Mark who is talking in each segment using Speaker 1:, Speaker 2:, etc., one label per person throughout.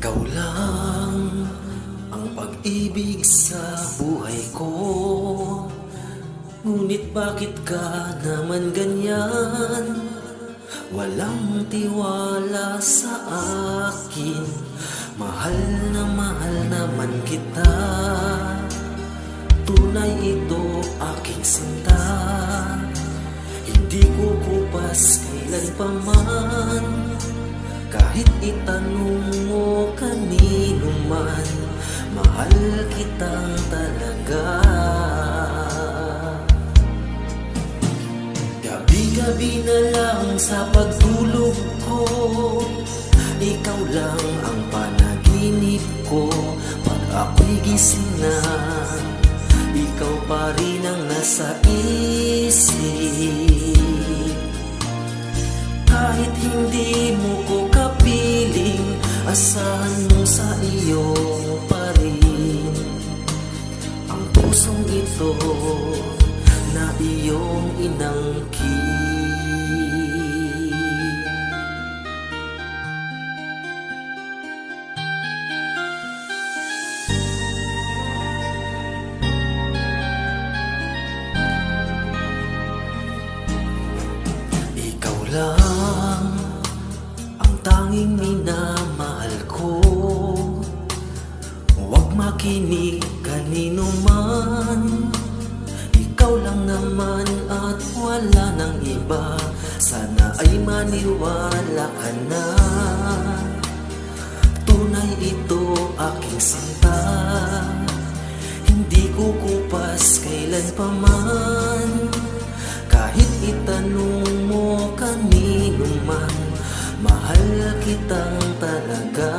Speaker 1: Ikaw lang ang pag-ibig sa buhay ko. Ngunit bakit ka naman ganyan? Walang tiwala sa akin. Mahal naman kita. Tunay ito aking sinta. Hindi ko kupas kailan pa man. Kahit itanong mo kanino man, mahal kitang talaga. Gabi-gabi na lang sa pagtulog ko, ikaw lang ang panaginip ko. Pag ako'y gising na, ikaw pa rin ang nasa isip. Kahit hindi mo ko kapiling, asahan mo sa iyo pa rin ang pusong ito na iyong inangkin. Ikaw lang ang tanging minamahal ko. Huwag makinig kanino man. Ikaw lang naman at wala nang iba. Sana ay maniwala ka na. Tunay ito aking sinta. Hindi kukupas kailan pa man. Kahit itanong mo kanino man, mahal kitang talaga.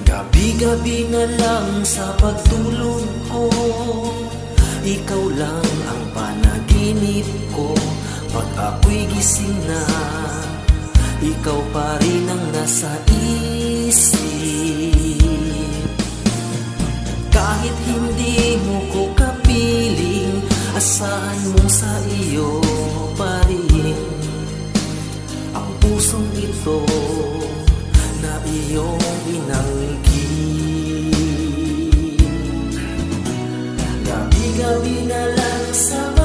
Speaker 1: Gabi-gabi na lang sa pagtulog ko, ikaw lang ang panaginip ko. Pag ako'y gising na, ikaw pa rin ang nasa isip. Kahit hindi mo ko kapiling, asahan mo sa iyo pa rin ang pusong ito na iyong inangkin. Gabi-gabi na lang sa